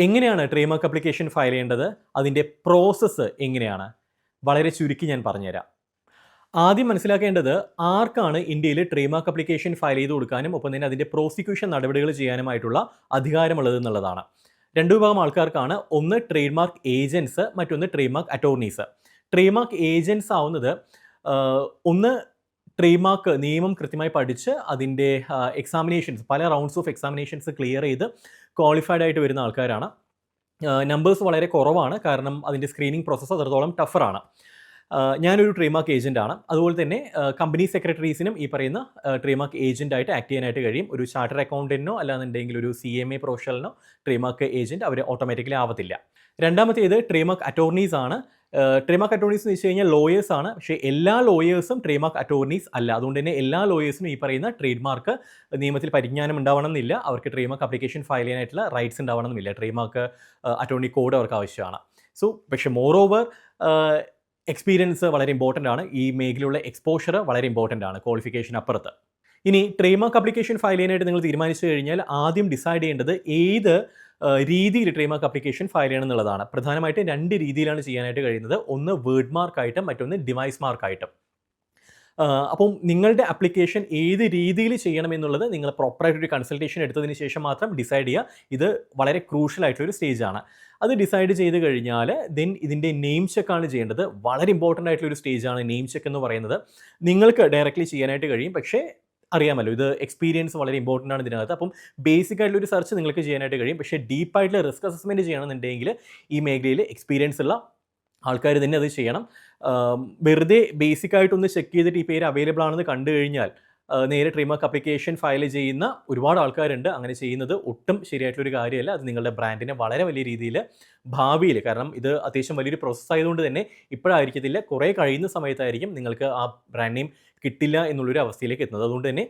എങ്ങനെയാണ് trade mark application file ചെയ്യേണ്ടത്? അതിൻ്റെ പ്രോസസ്സ് എങ്ങനെയാണ്? വളരെ ചുരുക്കി ഞാൻ പറഞ്ഞുതരാം. ആദ്യം മനസ്സിലാക്കേണ്ടത് ആർക്കാണ് ഇന്ത്യയിൽ ട്രേഡ് മാർക്ക് ആപ്ലിക്കേഷൻ ഫയൽ ചെയ്ത് കൊടുക്കാനും ഒപ്പം തന്നെ അതിൻ്റെ പ്രോസിക്യൂഷൻ നടപടികൾ ചെയ്യാനുമായിട്ടുള്ള അധികാരമുള്ളത് എന്നുള്ളതാണ്. 2 വിഭാഗം ആൾക്കാർക്കാണ്. ഒന്ന് ട്രേഡ് മാർക്ക് ഏജൻറ്റ്സ്, മറ്റൊന്ന് trade mark attorneys. Trade mark agents ആവുന്നത് ഒന്ന് ട്രേഡ് മാർക്ക് നിയമം കൃത്യമായി പഠിച്ച് അതിൻ്റെ എക്സാമിനേഷൻസ് പല റൗണ്ട്സ് ഓഫ് എക്സാമിനേഷൻസ് ക്ലിയർ ചെയ്ത് ക്വാളിഫൈഡ് ആയിട്ട് വരുന്ന ആൾക്കാരാണ്. നമ്പേഴ്സ് വളരെ കുറവാണ്, കാരണം അതിൻ്റെ സ്ക്രീനിങ് പ്രോസസ്സ് അത്രത്തോളം ടഫറാണ്. ഞാനൊരു ട്രേഡ് മാർക്ക് ഏജൻറ്റാണ്. അതുപോലെ തന്നെ കമ്പനി സെക്രട്ടറീസിനും ഈ പറയുന്ന ട്രേഡ് മാർക്ക് ഏജൻറ്റായിട്ട് ആക്ട് ചെയ്യാനായിട്ട് കഴിയും. ഒരു ചാർട്ടേഡ് അക്കൗണ്ടൻറ്റിനോ അല്ലാന്നുണ്ടെങ്കിൽ ഒരു CMA പ്രൊഫഷണലിനോ ട്രേഡ് മാർക്ക് ഏജൻറ്റ് അവർ ഓട്ടോമാറ്റിക്കലി ആവത്തില്ല. രണ്ടാമത്തേത് ട്രേഡ് മാർക്ക് അറ്റോർണീസ് ആണ്. ട്രേഡ് മാർക്ക് അറ്റോർണീസ് എന്ന് വെച്ച് കഴിഞ്ഞാൽ ലോയേഴ്സ് ആണ്. പക്ഷേ എല്ലാ ലോയേഴ്സും ട്രേഡ് മാർക്ക് അറ്റോർണീസ് അല്ല. അതുകൊണ്ട് തന്നെ എല്ലാ ലോയേഴ്സിനും ഈ പറയുന്ന ട്രേഡ് മാർക്ക് നിയമത്തിൽ പരിജ്ഞാനം ഉണ്ടാവണം എന്നില്ല. അവർക്ക് ട്രേഡ് മാർക്ക് ആപ്ലിക്കേഷൻ ഫയൽ ചെയ്യാനായിട്ടുള്ള റൈറ്റ്സ് ഉണ്ടാവണം എന്നില്ല. ട്രേഡ് മാർക്ക് അറ്റോർണി കോഡ് അവർക്ക് ആവശ്യമാണ്. പക്ഷേ മോർ ഓവർ എക്സ്പീരിയൻസ് വളരെ ഇമ്പോർട്ടൻ്റ് ആണ്. ഈ മേഖലയിലുള്ള എക്സ്പോഷർ വളരെ ഇമ്പോർട്ടൻ്റ് ആണ് ക്വാളിഫിക്കേഷൻ അപ്പുറത്ത്. ഇനി ട്രേഡ് മാർക്ക് ആപ്ലിക്കേഷൻ ഫയൽ ചെയ്യാനായിട്ട് നിങ്ങൾ തീരുമാനിച്ചു കഴിഞ്ഞാൽ ആദ്യം ഡിസൈഡ് ചെയ്യേണ്ടത് ഏത് രീതിയിൽ ട്രേഡ് മാർക്ക് ആപ്ലിക്കേഷൻ ഫയൽ ചെയ്യണം എന്നുള്ളതാണ്. പ്രധാനമായിട്ടും 2 രീതിയിലാണ് ചെയ്യാനായിട്ട് കഴിയുന്നത്. ഒന്ന് വേർഡ് മാർക്കായിട്ടും മറ്റൊന്ന് ഡിവൈസ് മാർക്കായിട്ടും. അപ്പം നിങ്ങളുടെ ആപ്ലിക്കേഷൻ ഏത് രീതിയിൽ ചെയ്യണം എന്നുള്ളത് നിങ്ങൾ പ്രോപ്പറായിട്ടൊരു കൺസൾട്ടേഷൻ എടുത്തതിന് ശേഷം മാത്രം ഡിസൈഡ് ചെയ്യുക. ഇത് വളരെ ക്രൂഷ്യൽ ആയിട്ടൊരു സ്റ്റേജാണ്. അത് ഡിസൈഡ് ചെയ്ത് കഴിഞ്ഞാൽ ദെൻ ഇതിൻ്റെ നെയിം ചെക്കാണ് ചെയ്യേണ്ടത്. വളരെ ഇമ്പോർട്ടൻ്റ് ആയിട്ടുള്ളൊരു സ്റ്റേജാണ് നെയിം ചെക്ക് എന്ന് പറയുന്നത്. നിങ്ങൾക്ക് ഡയറക്റ്റ്ലി ചെയ്യാനായിട്ട് കഴിയും, പക്ഷേ അറിയാമല്ലോ ഇത് എക്സ്പീരിയൻസ് വളരെ ഇമ്പോർട്ടൻ്റ് ആണ് ഇതിനകത്ത്. അപ്പം ബേസിക് ആയിട്ടുള്ളൊരു സെർച്ച് നിങ്ങൾക്ക് ചെയ്യാനായിട്ട് കഴിയും. പക്ഷേ ഡീപ്പായിട്ടുള്ള റിസ്ക് അസസ്മെൻറ്റ് ചെയ്യണമെന്നുണ്ടെങ്കിൽ ഈ മേഖലയിൽ എക്സ്പീരിയൻസ് ഉള്ള ആൾക്കാർ തന്നെ അത് ചെയ്യണം. വെറുതെ ബേസിക് ആയിട്ടൊന്ന് ചെക്ക് ചെയ്തിട്ട് ഈ പേര് അവൈലബിൾ ആണെന്ന് കണ്ടു കഴിഞ്ഞാൽ നേരെ ട്രേഡ് മാർക്ക് ആപ്ലിക്കേഷൻ ഫയൽ ചെയ്യുന്ന ഒരുപാട് ആൾക്കാരുണ്ട്. അങ്ങനെ ചെയ്യുന്നത് ഒട്ടും ശരിയായിട്ടുള്ളൊരു കാര്യമല്ല. അത് നിങ്ങളുടെ ബ്രാൻഡിനെ വളരെ വലിയ രീതിയിൽ ഭാവിയിൽ, കാരണം ഇത് അത്യാവശ്യം വലിയൊരു പ്രോസസ്സ് ആയതുകൊണ്ട് തന്നെ ഇപ്പോഴായിരിക്കത്തില്ല, കുറേ കഴിയുന്ന സമയത്തായിരിക്കും നിങ്ങൾക്ക് ആ ബ്രാൻഡ് നെയിം കിട്ടില്ല എന്നുള്ളൊരു അവസ്ഥയിലേക്ക് എത്തുന്നത്. അതുകൊണ്ട് തന്നെ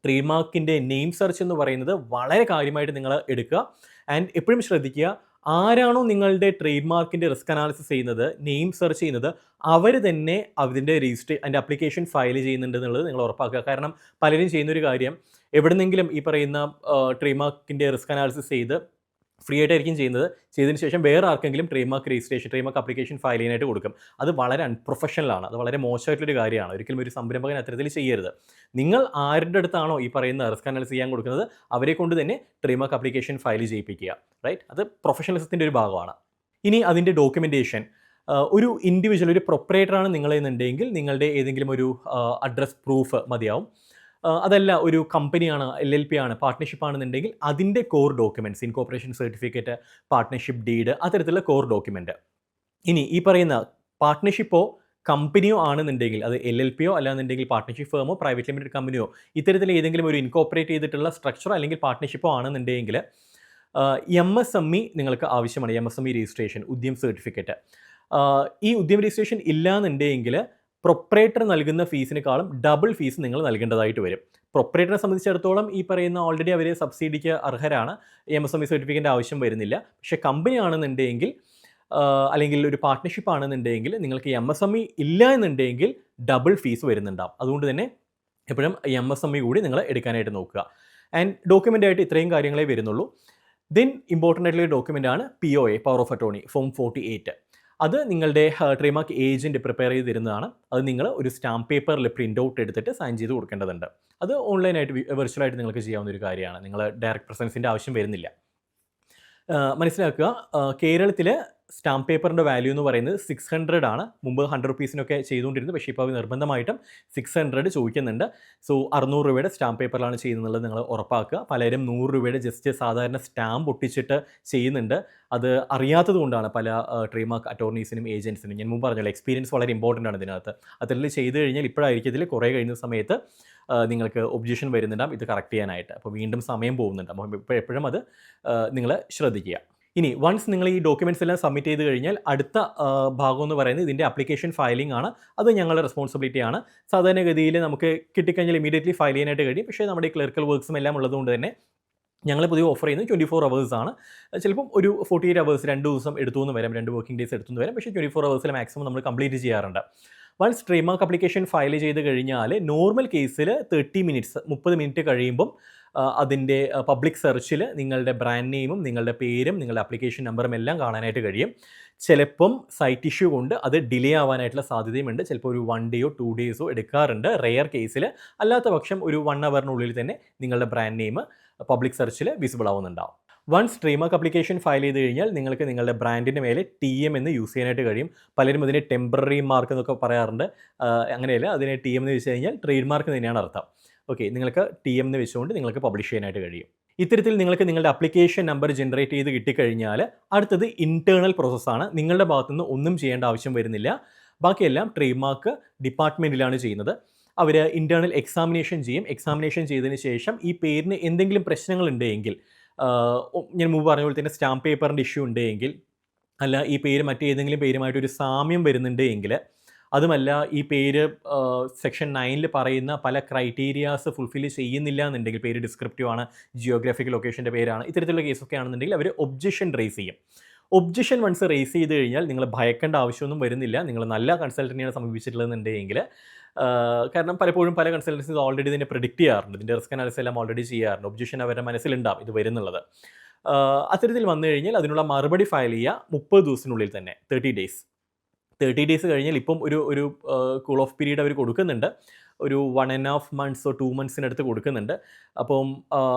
ട്രേഡ് മാർക്കിൻ്റെ നെയിം സെർച്ച് എന്ന് പറയുന്നത് വളരെ കാര്യമായിട്ട് നിങ്ങൾ എടുക്കുക. ആൻഡ് എപ്പോഴും ശ്രദ്ധിക്കുക, ആരാണോ നിങ്ങളുടെ ട്രേഡ് മാർക്കിൻ്റെ റിസ്ക് അനാലിസിസ് ചെയ്യുന്നത്, നെയിം സെർച്ച് ചെയ്യുന്നത്, അവർ തന്നെ അതിൻ്റെ അതിൻ്റെ ആപ്ലിക്കേഷൻ ഫയൽ ചെയ്യുന്നുണ്ട് എന്നുള്ളത് നിങ്ങൾ ഉറപ്പാക്കുക. കാരണം പലരും ചെയ്യുന്നൊരു കാര്യം, എവിടെന്നെങ്കിലും ഈ പറയുന്ന ട്രേഡ് മാർക്കിൻ്റെ റിസ്ക് അനാലിസിസ് ചെയ്ത് ഫ്രീ ആയിട്ടായിരിക്കും ചെയ്യുന്നത്. ചെയ്തതിന് ശേഷം വേറെ ആർക്കെങ്കിലും trade mark registration, trade mark application file ചെയ്യാനായിട്ട് കൊടുക്കും. അത് വളരെ അൺപ്രൊഫഷണലാണ്. അത് വളരെ മോശമായിട്ടുള്ളൊരു കാര്യമാണ്. ഒരിക്കലും ഒരു സംരംഭകൻ അത്തരത്തിൽ ചെയ്യരുത്. നിങ്ങൾ ആരുടെ അടുത്താണോ ഈ പറയുന്ന റിസ്ക് അനാലിസിസ് ചെയ്യാൻ കൊടുക്കുന്നത്, അവരെ കൊണ്ട് തന്നെ ട്രേഡ് മാർക്ക് ആപ്ലിക്കേഷൻ ഫയൽ ചെയ്യിപ്പിക്കുക. റൈറ്റ്? അത് പ്രൊഫഷണലിസത്തിൻ്റെ ഒരു ഭാഗമാണ്. ഇനി അതിൻ്റെ ഡോക്യുമെൻറ്റേഷൻ. ഒരു ഇൻഡിവിജ്വൽ, ഒരു പ്രൊപ്പറേറ്ററാണ് നിങ്ങളെന്നുണ്ടെങ്കിൽ നിങ്ങളുടെ ഏതെങ്കിലും ഒരു അഡ്രസ് പ്രൂഫ് മതിയാവും. അതല്ല ഒരു കമ്പനിയാണ്, LLP ആണ്, പാർട്ട്ണർഷിപ്പ് ആണെന്നുണ്ടെങ്കിൽ അതിൻ്റെ core documents, incorporation certificate, partnership deed, അത്തരത്തിലുള്ള കോർ ഡോക്യുമെൻറ്റ്. ഇനി ഈ പറയുന്ന പാർട്ട്ണർഷിപ്പോ കമ്പനിയോ ആണെന്നുണ്ടെങ്കിൽ, അത് LLPയോ അല്ലാന്നുണ്ടെങ്കിൽ പാർട്ട്ണർഷിപ്പ് ഫേമോ പ്രൈവറ്റ് ലിമിറ്റഡ് കമ്പനിയോ ഇത്തരത്തിൽ ഏതെങ്കിലും ഒരു ഇൻകോർപ്പറേറ്റ് ചെയ്തിട്ടുള്ള സ്ട്രക്ചറോ അല്ലെങ്കിൽ പാർട്ട്ണർഷിപ്പോ ആണെന്നുണ്ടെങ്കിൽ MSME നിങ്ങൾക്ക് ആവശ്യമാണ്. MSME രജിസ്ട്രേഷൻ, ഉദ്യം സർട്ടിഫിക്കറ്റ്. ഈ ഉദ്യം രജിസ്ട്രേഷൻ ഇല്ലാന്നുണ്ടെങ്കിൽ പ്രൊപ്പറേറ്റർ നൽകുന്ന ഫീസിനേക്കാളും ഡബിൾ ഫീസ് നിങ്ങൾ നൽകേണ്ടതായിട്ട് വരും. പ്രൊപ്പറേറ്ററെ സംബന്ധിച്ചിടത്തോളം ഈ പറയുന്ന ഓൾറെഡി അവർ സബ്സിഡിക്ക് അർഹരാണ്, MSME സർട്ടിഫിക്കറ്റിൻ്റെ ആവശ്യം വരുന്നില്ല. പക്ഷേ കമ്പനി ആണെന്നുണ്ടെങ്കിൽ അല്ലെങ്കിൽ ഒരു പാർട്ട്ണർഷിപ്പ് ആണെന്നുണ്ടെങ്കിൽ നിങ്ങൾക്ക് MSME ഇല്ല എന്നുണ്ടെങ്കിൽ ഡബിൾ ഫീസ് വരുന്നുണ്ടാവും. അതുകൊണ്ട് തന്നെ എപ്പോഴും MSME കൂടി നിങ്ങൾ എടുക്കാനായിട്ട് നോക്കുക. ആൻഡ് ഡോക്യുമെൻ്റ് ആയിട്ട് ഇത്രയും കാര്യങ്ങളെ വരുന്നുള്ളൂ. ദെൻ ഇമ്പോർട്ടൻ്റ് ആയിട്ടുള്ള ഡോക്യുമെൻ്റാണ് POA, power of attorney, form 48. അത് നിങ്ങളുടെ ട്രേഡ് മാർക്ക് ഏജൻറ്റ് പ്രിപ്പയർ ചെയ്ത് തരുന്നതാണ്. അത് നിങ്ങൾ ഒരു സ്റ്റാമ്പ് പേപ്പറിൽ പ്രിൻ്റ് ഔട്ട് എടുത്തിട്ട് സൈൻ ചെയ്ത് കൊടുക്കേണ്ടതുണ്ട്. അത് ഓൺലൈനായിട്ട് വെർച്വലായിട്ട് നിങ്ങൾക്ക് ചെയ്യാവുന്ന ഒരു കാര്യമാണ്. നിങ്ങൾ ഡയറക്റ്റ് പ്രസൻസിൻ്റെ ആവശ്യം വരുന്നില്ല. മനസ്സിലാക്കുക, കേരളത്തിൽ സ്റ്റാമ്പ് പേപ്പറിൻ്റെ വാല്യൂ എന്ന് പറയുന്നത് 600 ആണ്. മുമ്പ് 100 റുപ്പീസിനൊക്കെ ചെയ്തുകൊണ്ടിരുന്നത്, പക്ഷേ ഇപ്പോൾ നിർബന്ധമായിട്ടും 600 ചോദിക്കുന്നുണ്ട്. 600 രൂപയുടെ സ്റ്റാമ്പ് പേപ്പറിലാണ് ചെയ്യുന്നത് നിങ്ങൾ ഉറപ്പാക്കുക. പലരും 100 രൂപയുടെ ജസ്റ്റ് സാധാരണ സ്റ്റാമ്പ് ഒട്ടിച്ചിട്ട് ചെയ്യുന്നുണ്ട്. അത് അറിയാത്തത് കൊണ്ടാണ് പല ട്രേഡ് മാർക്ക് അറ്റോർണീസിനും ഏജൻസിനും. ഞാൻ മുമ്പ് പറഞ്ഞല്ലോ, എക്സ്പീരിയൻസ് വളരെ ഇമ്പോർട്ടൻ്റ് ആണ് ഇതിനകത്ത്. അത്തരത്തിൽ ചെയ്ത് കഴിഞ്ഞാൽ ഇപ്പോഴായിരിക്കും ഇതിൽ കുറേ കഴിയുന്ന സമയത്ത് നിങ്ങൾക്ക് ഒബ്ജക്ഷൻ വരുന്നുണ്ടാകും ഇത് കറക്റ്റ് ചെയ്യാനായിട്ട്. അപ്പോൾ വീണ്ടും സമയം പോകുന്നുണ്ട്. അപ്പോൾ എപ്പോഴും അത് നിങ്ങൾ ശ്രദ്ധിക്കുക. ഇനി വൺസ് നിങ്ങൾ ഈ ഡോക്യുമെൻറ്റ്സ് എല്ലാം സബ്മിറ്റ് ചെയ്ത് കഴിഞ്ഞാൽ അടുത്ത ഭാഗം എന്ന് പറയുന്നത് ഇതിൻ്റെ ആപ്ലിക്കേഷൻ ഫയലിംഗ് ആണ്. അത് ഞങ്ങളുടെ റെസ്പോൺസിബിലിറ്റി ആണ്. സാധാരണഗതിയിൽ നമുക്ക് കിട്ടിക്കഴിഞ്ഞാൽ ഇമീഡിയറ്റ്ലി ഫയൽ ചെയ്യാനായിട്ട് കഴിയും. പക്ഷേ നമ്മുടെ ഈ ക്ലർക്കൽ വർക്ക്സും എല്ലാം ഉള്ളതുകൊണ്ട് തന്നെ ഞങ്ങൾ പൊതുവെ ഓഫർ ചെയ്യുന്നത് 24 hours ആണ്. ചിലപ്പം ഒരു 48 hours, 2 ദിവസം എടുത്തു എന്ന് വരാം, 2 വർക്കിംഗ് ഡേയ്സ് എടുത്തു എന്ന് വരാം. പക്ഷേ 24 hours മാക്സിമം നമ്മൾ കംപ്ലീറ്റ് ചെയ്യാറുണ്ട്. Once trade mark application file ചെയ്ത് കഴിഞ്ഞാൽ നോർമൽ കേസിൽ 30 മിനിറ്റ്സ് 30 മിനിറ്റ് കഴിയുമ്പം അതിൻ്റെ പബ്ലിക് സെർച്ചിൽ നിങ്ങളുടെ ബ്രാൻഡ് നെയിമും നിങ്ങളുടെ പേരും നിങ്ങളുടെ ആപ്ലിക്കേഷൻ നമ്പറും എല്ലാം കാണാനായിട്ട് കഴിയും. ചിലപ്പം സൈറ്റ് ഇഷ്യൂ കൊണ്ട് അത് ഡിലേ ആവാനായിട്ടുള്ള സാധ്യതയുമുണ്ട്. ചിലപ്പോൾ ഒരു 1 ഡേയോ 2 ഡേയ്സോ എടുക്കാറുണ്ട് റെയർ കേസിൽ. അല്ലാത്ത പക്ഷം ഒരു 1 അവറിനുള്ളിൽ തന്നെ നിങ്ങളുടെ ബ്രാൻഡ് നെയിം പബ്ലിക് സെർച്ചിൽ വിസിബിൾ ആവുന്നുണ്ടാവും. വൺസ് ട്രേഡ്മാർക്ക് ആപ്ലിക്കേഷൻ ഫയൽ ചെയ്ത് കഴിഞ്ഞാൽ നിങ്ങൾക്ക് നിങ്ങളുടെ ബ്രാൻഡിൻ്റെ മേലെ TM എന്ന് യൂസ് ചെയ്യാനായിട്ട് കഴിയും. പലരും അതിനെ ടെമ്പററി മാർക്ക് എന്നൊക്കെ പറയാറുണ്ട്. അങ്ങനെയല്ല, അതിനെ TM എന്ന് വെച്ച് കഴിഞ്ഞാൽ ട്രേഡ് മാർക്ക് തന്നെയാണ് അർത്ഥം. ഓക്കെ, നിങ്ങൾക്ക് TM എന്ന് വെച്ചുകൊണ്ട് നിങ്ങൾക്ക് പബ്ലിഷ് ചെയ്യാനായിട്ട് കഴിയും. ഇത്തരത്തിൽ നിങ്ങൾക്ക് നിങ്ങളുടെ ആപ്ലിക്കേഷൻ നമ്പർ ജനറേറ്റ് ചെയ്ത് കിട്ടിക്കഴിഞ്ഞാൽ അടുത്തത് ഇൻറ്റേർണൽ പ്രോസസ്സാണ്. നിങ്ങളുടെ ഭാഗത്തുനിന്ന് ഒന്നും ചെയ്യേണ്ട ആവശ്യം വരുന്നില്ല. ബാക്കിയെല്ലാം ട്രേഡ് മാർക്ക് ഡിപ്പാർട്ട്മെൻറ്റിലാണ് ചെയ്യുന്നത്. അവർ ഇൻറ്റേർണൽ എക്സാമിനേഷൻ ചെയ്യും. എക്സാമിനേഷൻ ചെയ്തതിന് ശേഷം ഈ പേരിന് എന്തെങ്കിലും പ്രശ്നങ്ങളുണ്ടെങ്കിൽ, ഞാൻ മുമ്പ് പറഞ്ഞ പോലെ തന്നെ സ്റ്റാമ്പ് പേപ്പറിൻ്റെ ഇഷ്യൂ ഉണ്ടെങ്കിൽ, അല്ല ഈ പേര് മറ്റേതെങ്കിലും പേരുമായിട്ടൊരു സാമ്യം വരുന്നുണ്ട് എങ്കിൽ, അതുമല്ല ഈ പേര് സെക്ഷൻ 9 പറയുന്ന പല ക്രൈറ്റീരിയാസ് ഫുൾഫിൽ ചെയ്യുന്നില്ല എന്നുണ്ടെങ്കിൽ, പേര് ഡിസ്ക്രിപ്റ്റീവ് ആണ്, ജിയോഗ്രാഫിക്കൽ ലൊക്കേഷൻ്റെ പേരാണ്, ഇത്തരത്തിലുള്ള കേസൊക്കെ ആണെന്നുണ്ടെങ്കിൽ അവർ ഒബ്ജക്ഷൻ റേസ് ചെയ്യും. ഒബ്ജക്ഷൻ വൺസ് റേസ് ചെയ്ത് കഴിഞ്ഞാൽ നിങ്ങൾ ഭയക്കേണ്ട ആവശ്യമൊന്നും വരുന്നില്ല. നിങ്ങൾ നല്ല കൺസൾട്ടൻറ്റിയാണ് സമീപിച്ചിട്ടുള്ളതെന്നുണ്ടെങ്കിൽ, കാരണം പലപ്പോഴും പല കൺസൾട്ടൻസീസ് ഓൾറെഡി ഇതിനെ പ്രിഡിക്റ്റ് ചെയ്യാറുണ്ട്, ഇതിൻ്റെ റിസ്ക് അനാലിസിസ് എല്ലാം ഓൾറെഡി ചെയ്യാറുണ്ട്. ഒബ്ജക്ഷൻ അവരുടെ മനസ്സിലുണ്ടാവും ഇത് വരുന്നുള്ളത്. അത്തരത്തിൽ വന്നു കഴിഞ്ഞാൽ അതിനുള്ള മറുപടി ഫയൽ ചെയ്യുക 30 ദിവസത്തിനുള്ളിൽ തന്നെ, 30 ഡേയ്സ് കഴിഞ്ഞാൽ ഇപ്പം ഒരു കൂൾ ഓഫ് പീരീഡ് അവർ കൊടുക്കുന്നുണ്ട്. ഒരു 1.5 മന്ത്സോ 2 മന്ത്സിനടുത്ത് കൊടുക്കുന്നുണ്ട്. അപ്പം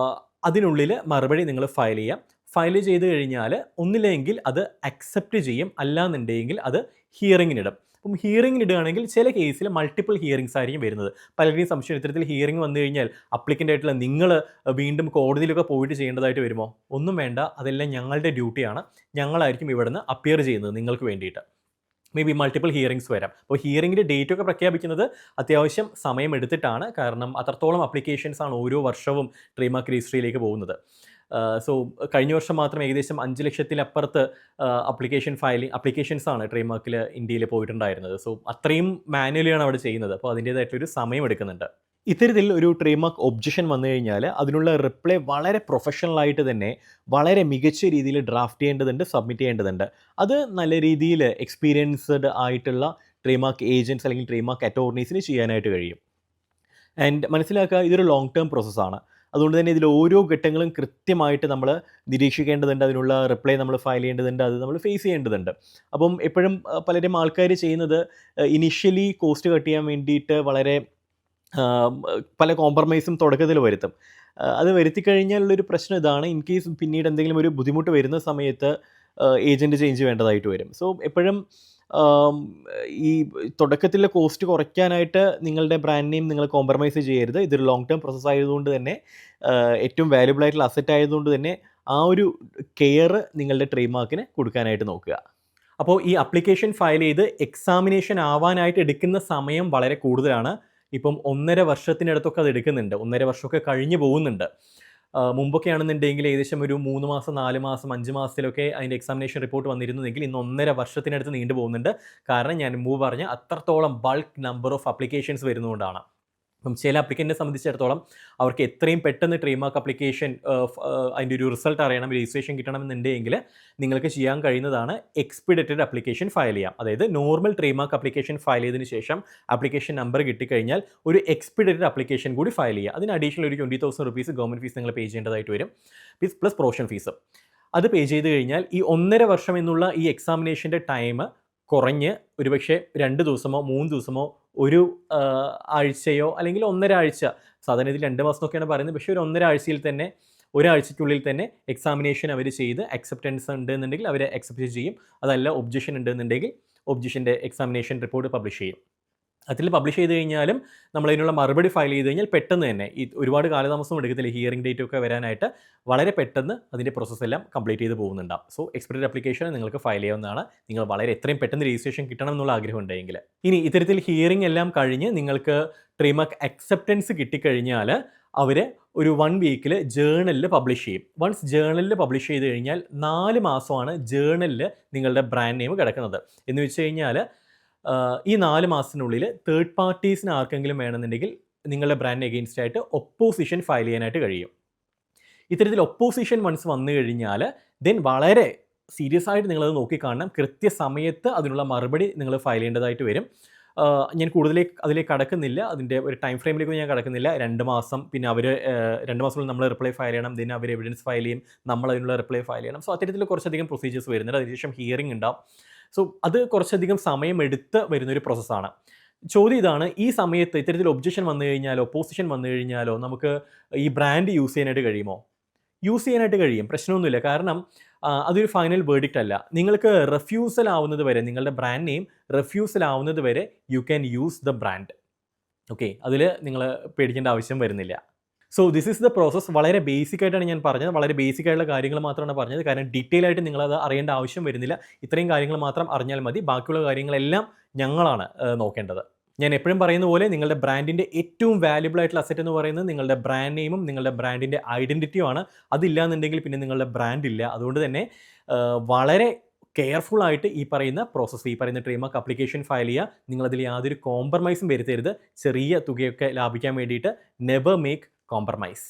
അതിനുള്ളിൽ മറുപടി നിങ്ങൾ ഫയൽ ചെയ്യുക. ഫയൽ ചെയ്ത് കഴിഞ്ഞാൽ ഒന്നില്ലെങ്കിൽ അത് അക്സെപ്റ്റ് ചെയ്യും, അല്ലാന്നുണ്ടെങ്കിൽ അത് ഹിയറിങ്ങിനിടും. അപ്പം ഹിയറിങ്ങിനിടുകയാണെങ്കിൽ ചില കേസിൽ മൾട്ടിപ്പിൾ ഹിയറിങ്സ് ആയിരിക്കും വരുന്നത്. പലരുടെയും സംശയം, ഇത്തരത്തിൽ ഹിയറിംഗ് വന്നു കഴിഞ്ഞാൽ അപ്ലിക്കൻ്റ് ആയിട്ടുള്ള നിങ്ങൾ വീണ്ടും കോടതിയിലൊക്കെ പോയിട്ട് ചെയ്യേണ്ടതായിട്ട് വരുമോ? ഒന്നും വേണ്ട, അതെല്ലാം ഞങ്ങളുടെ ഡ്യൂട്ടിയാണ്. ഞങ്ങളായിരിക്കും ഇവിടുന്ന് അപ്പിയർ ചെയ്യുന്നത് നിങ്ങൾക്ക് വേണ്ടിയിട്ട്. മേ ബി മൾട്ടിപ്പിൾ ഹിയറിങ്സ് വരാം. അപ്പോൾ ഹിയറിങ്ങിൻ്റെ ഡേറ്റൊക്കെ പ്രഖ്യാപിക്കുന്നത് അത്യാവശ്യം സമയമെടുത്തിട്ടാണ്. കാരണം അത്രത്തോളം അപ്ലിക്കേഷൻസ് ആണ് ഓരോ വർഷവും ട്രേഡ് മാർക്ക് രജിസ്ട്രിയിലേക്ക് പോകുന്നത്. സോ കഴിഞ്ഞ വർഷം മാത്രം ഏകദേശം 5 ലക്ഷത്തിലപ്പുറത്ത് അപ്ലിക്കേഷൻസ് ആണ് ട്രേഡ് മാർക്കിൽ ഇന്ത്യയിൽ പോയിട്ടുണ്ടായിരുന്നത്. സോ അത്രയും മാനുവലിയാണ് അവിടെ ചെയ്യുന്നത്. അപ്പോൾ അതിൻ്റേതായിട്ടൊരു സമയം എടുക്കുന്നുണ്ട്. ഇത്തരത്തിൽ ഒരു ട്രേഡ് മാർക്ക് ഒബ്ജക്ഷൻ വന്നു കഴിഞ്ഞാൽ അതിനുള്ള റിപ്ലൈ വളരെ പ്രൊഫഷണലായിട്ട് തന്നെ വളരെ മികച്ച രീതിയിൽ ഡ്രാഫ്റ്റ് ചെയ്യേണ്ടതുണ്ട്, സബ്മിറ്റ് ചെയ്യേണ്ടതുണ്ട്. അത് നല്ല രീതിയിൽ എക്സ്പീരിയൻസ്ഡ് ആയിട്ടുള്ള ട്രേഡ് മാർക്ക് ഏജൻറ്റ്സ് അല്ലെങ്കിൽ ട്രേഡ് മാർക്ക് അറ്റോർണീസിന് ചെയ്യാനായിട്ട് കഴിയും. ആൻഡ് മനസ്സിലാക്കുക, ഇതൊരു ലോങ് ടേം പ്രോസസ്സാണ്. അതുകൊണ്ട് തന്നെ ഇതിൽ ഓരോ ഘട്ടങ്ങളും കൃത്യമായിട്ട് നമ്മൾ നിരീക്ഷിക്കേണ്ടതുണ്ട്. അതിനുള്ള റിപ്ലൈ നമ്മൾ ഫയൽ ചെയ്യേണ്ടതുണ്ട്, അത് നമ്മൾ ഫേസ് ചെയ്യേണ്ടതുണ്ട്. അപ്പം എപ്പോഴും പലരും ആൾക്കാർ ചെയ്യുന്നത് ഇനിഷ്യലി കോസ്റ്റ് കട്ട് ചെയ്യാൻ വേണ്ടിയിട്ട് വളരെ പല കോംപ്രമൈസും തുടക്കത്തിൽ വരുത്തും. അത് വരുത്തിക്കഴിഞ്ഞാലുള്ളൊരു പ്രശ്നം ഇതാണ്, ഇൻ കേസ് പിന്നീട് എന്തെങ്കിലും ഒരു ബുദ്ധിമുട്ട് വരുന്ന സമയത്ത് ഏജൻറ്റ് ചേഞ്ച് വേണ്ടതായിട്ട് വരും. സോ എപ്പോഴും ഈ തുടക്കത്തിലെ കോസ്റ്റ് കുറയ്ക്കാനായിട്ട് നിങ്ങളുടെ ബ്രാൻഡ് നെയിം നിങ്ങൾ കോംപ്രമൈസ് ചെയ്യരുത്. ഇതൊരു ലോങ് ടേം പ്രോസസ്സ് ആയതുകൊണ്ട് തന്നെ, ഏറ്റവും വാല്യുബിൾ ആയിട്ടുള്ള അസറ്റ് ആയതുകൊണ്ട് തന്നെ ആ ഒരു കെയർ നിങ്ങളുടെ ട്രേഡ് മാർക്കിന് കൊടുക്കാനായിട്ട് നോക്കുക. അപ്പോൾ ഈ അപ്ലിക്കേഷൻ ഫയൽ ചെയ്ത് എക്സാമിനേഷൻ ആവാനായിട്ട് എടുക്കുന്ന സമയം വളരെ കൂടുതലാണ്. ഇപ്പം 1.5 വർഷത്തിനടുത്തൊക്കെ അത് എടുക്കുന്നുണ്ട്. 1.5 വർഷമൊക്കെ കഴിഞ്ഞ് പോകുന്നുണ്ട്. മുമ്പൊക്കെ ആണെന്നുണ്ടെങ്കിൽ ഏകദേശം ഒരു 3 മാസം 4 മാസം 5 മാസത്തിലൊക്കെ അതിൻ്റെ എക്സാമിനേഷൻ റിപ്പോർട്ട് വന്നിരുന്നെങ്കിൽ ഇന്ന് 1.5 വർഷത്തിനടുത്ത് നീണ്ടു പോകുന്നുണ്ട്. കാരണം ഞാൻ മുമ്പ് പറഞ്ഞ അത്രത്തോളം ബൾക്ക് നമ്പർ ഓഫ് അപ്ലിക്കേഷൻസ് വരുന്നതുകൊണ്ടാണ്. അപ്പം ചില അപ്ലിക്കൻറ്റിനെ സംബന്ധിച്ചിടത്തോളം അവർക്ക് എത്രയും പെട്ടെന്ന് ട്രേഡ് മാർക്ക് അപ്ലിക്കേഷൻ അതിൻ്റെ ഒരു റിസൾട്ട് അറിയണം, രജിസ്ട്രേഷൻ കിട്ടണമെന്നുണ്ടെങ്കിൽ നിങ്ങൾക്ക് ചെയ്യാൻ കഴിയുന്നതാണ് എക്സ്പീഡിറ്റഡ് അപ്ലിക്കേഷൻ ഫയൽ ചെയ്യാം. അതായത് normal trade mark application file ചെയ്തതിന് ശേഷം ആപ്ലിക്കേഷൻ നമ്പർ കിട്ടിക്കഴിഞ്ഞാൽ ഒരു എക്സ്പീഡിറ്റഡ് അപ്ലിക്കേഷൻ കൂടി ഫയൽ ചെയ്യുക. അതിന് അഡീഷണൽ ഒരു 20,000 rupees ഗവൺമെൻറ് ഫീസ് നിങ്ങൾ പേ ചെയ്യേണ്ടതായിട്ട് വരും, പ്ലസ് പ്രൊവിഷൻ ഫീസ്. അത് പേ ചെയ്ത് കഴിഞ്ഞാൽ ഈ 1.5 വർഷം എന്നുള്ള ഈ എക്സാമിനേഷൻ്റെ ടൈം കുറഞ്ഞ് ഒരുപക്ഷെ 2 ദിവസമോ 3 ദിവസമോ ഒരു ആഴ്ചയോ അല്ലെങ്കിൽ 1.5 ആഴ്ച, സാധാരണ ഇതിൽ 2 മാസം എന്നൊക്കെയാണ് പറയുന്നത്, പക്ഷേ ഒരു 1.5 ആഴ്ചയിൽ തന്നെ, ഒരാഴ്ചയ്ക്കുള്ളിൽ തന്നെ എക്സാമിനേഷൻ അവർ ചെയ്ത് അക്സെപ്റ്റൻസ് ഉണ്ടെന്നുണ്ടെങ്കിൽ അവർ അക്സെപ്റ്റ് ചെയ്യും. അതല്ല ഒബ്ജക്ഷൻ ഉണ്ടെന്നുണ്ടെങ്കിൽ ഒബ്ജക്ഷൻ്റെ എക്സാമിനേഷൻ റിപ്പോർട്ട് പബ്ലിഷ് ചെയ്യും. അതിൽ പബ്ലിഷ് ചെയ്ത് കഴിഞ്ഞാലും നമ്മളതിനുള്ള മറുപടി ഫയൽ ചെയ്ത് കഴിഞ്ഞാൽ പെട്ടെന്ന് തന്നെ, ഈ ഒരുപാട് കാലതാമസം എടുക്കത്തില്ല ഹിയറിംഗ് ഡേറ്റ് ഒക്കെ വരാനായിട്ട്, വളരെ പെട്ടെന്ന് അതിൻ്റെ പ്രോസസ്സ് എല്ലാം കംപ്ലീറ്റ് ചെയ്ത് പോകുന്നുണ്ടാവും. സോ എക്സ്പെക്റ്റഡ് അപ്ലിക്കേഷൻ നിങ്ങൾക്ക് ഫയൽ ചെയ്യാവുന്നതാണ്, നിങ്ങൾ വളരെ എത്രയും പെട്ടെന്ന് രജിസ്ട്രേഷൻ കിട്ടണം എന്നുള്ള ആഗ്രഹം ഉണ്ടെങ്കിൽ. ഇനി ഇത്തരത്തിൽ ഹിയറിംഗ് എല്ലാം കഴിഞ്ഞ് നിങ്ങൾക്ക് ട്രേഡ് മാർക്ക് അക്സെപ്റ്റൻസ് കിട്ടിക്കഴിഞ്ഞാൽ അവർ ഒരു 1 വീക്കിൽ ജേർണലിൽ പബ്ലിഷ് ചെയ്യും. വൺസ് ജേർണലിൽ പബ്ലിഷ് ചെയ്ത് കഴിഞ്ഞാൽ 4 മാസമാണ് ജേർണലിൽ നിങ്ങളുടെ ബ്രാൻഡ് നെയിം കിടക്കുന്നത്. എന്ന് വെച്ച് കഴിഞ്ഞാൽ ഈ 4 മാസത്തിനുള്ളിൽ തേർഡ് പാർട്ടീസിന് ആർക്കെങ്കിലും വേണമെന്നുണ്ടെങ്കിൽ നിങ്ങളുടെ ബ്രാൻഡിന് എഗെയിൻസ്റ്റ് ആയിട്ട് ഒപ്പോസിഷൻ ഫയൽ ചെയ്യാനായിട്ട് കഴിയും. ഇത്തരത്തിൽ ഒപ്പോസിഷൻ വൺസ് വന്നു കഴിഞ്ഞാൽ ദെൻ വളരെ സീരിയസ് ആയിട്ട് നിങ്ങളത് നോക്കിക്കാണണം. കൃത്യസമയത്ത് അതിനുള്ള മറുപടി നിങ്ങൾ ഫയൽ ചെയ്യേണ്ടതായിട്ട് വരും. ഞാൻ അതിലേക്ക് കടക്കുന്നില്ല. അതിൻ്റെ ഒരു ടൈം ഫ്രെയിമിലേക്ക് ഞാൻ കടക്കുന്നില്ല. 2 മാസം, പിന്നെ അവർ 2 മാസത്തിനുള്ളിൽ നമ്മൾ റിപ്ലൈ ഫയൽ ചെയ്യണം. ദെൻ അവർ എവിഡൻസ് ഫയൽ ചെയ്യും. നമ്മൾ അതിനുള്ള റിപ്ലൈ ഫയൽ ചെയ്യണം. സോ അത്തരത്തിൽ കുറച്ചധികം പ്രൊസീജിയേഴ്സ് വരുന്നുണ്ട്. അതിനുശേഷം ഹിയറിംഗ് ഉണ്ടാവും. സോ അത് കുറച്ചധികം സമയമെടുത്ത് വരുന്നൊരു പ്രോസസ്സാണ്. ചോദ്യം ഇതാണ്, ഈ സമയത്ത് ഇത്തരത്തിൽ ഒബ്ജക്ഷൻ വന്നു കഴിഞ്ഞാലോ ഒപ്പോസിഷൻ വന്നു കഴിഞ്ഞാലോ നമുക്ക് ഈ ബ്രാൻഡ് യൂസ് ചെയ്യാനായിട്ട് കഴിയുമോ? യൂസ് ചെയ്യാനായിട്ട് കഴിയും, പ്രശ്നമൊന്നുമില്ല. കാരണം അതൊരു ഫൈനൽ വേർഡിക്റ്റ് അല്ല. നിങ്ങൾക്ക് റെഫ്യൂസൽ ആവുന്നത് വരെ, നിങ്ങളുടെ ബ്രാൻഡ് നെയിം റെഫ്യൂസൽ ആവുന്നത് വരെ you can use the brand. Okay, അതിൽ നിങ്ങൾ പേടിക്കേണ്ട ആവശ്യം വരുന്നില്ല. So this is the process. വളരെ ബേസിക് ആയിട്ടാണ് ഞാൻ പറഞ്ഞത്. വളരെ ബേസിക് ആയിട്ടുള്ള കാര്യങ്ങൾ മാത്രമാണ് പറഞ്ഞത്. കാരണം ഡീറ്റെയിൽ ആയിട്ട് നിങ്ങളത് അറിയേണ്ട ആവശ്യം വരുന്നില്ല. ഇത്രയും കാര്യങ്ങൾ മാത്രം അറിഞ്ഞാൽ മതി. ബാക്കിയുള്ള കാര്യങ്ങളെല്ലാം ഞങ്ങളാണ് നോക്കേണ്ടത്. ഞാൻ എപ്പോഴും പറയുന്ന പോലെ നിങ്ങളുടെ ബ്രാൻഡിൻ്റെ ഏറ്റവും വാല്യുബിൾ ആയിട്ടുള്ള അസറ്റ് എന്ന് പറയുന്നത് നിങ്ങളുടെ ബ്രാൻഡ് നെയിമും നിങ്ങളുടെ ബ്രാൻഡിൻ്റെ ഐഡൻറ്റിറ്റിയുമാണ്. അതില്ലാന്നുണ്ടെങ്കിൽ പിന്നെ നിങ്ങളുടെ ബ്രാൻഡ് ഇല്ല. അതുകൊണ്ട് തന്നെ വളരെ കെയർഫുൾ ആയിട്ട് ഈ പറയുന്ന പ്രോസസ്സ്, ഈ പറയുന്ന ട്രേഡ് മാർക്ക് അപ്ലിക്കേഷൻ ഫയൽ ചെയ്യുക. നിങ്ങളതിൽ യാതൊരു കോംപ്രമൈസും വരുത്തരുത്. ചെറിയ തുകയൊക്കെ ലാഭിക്കാൻ വേണ്ടിയിട്ട് നെവർ മേക്ക് കോംപ്രമൈസ്.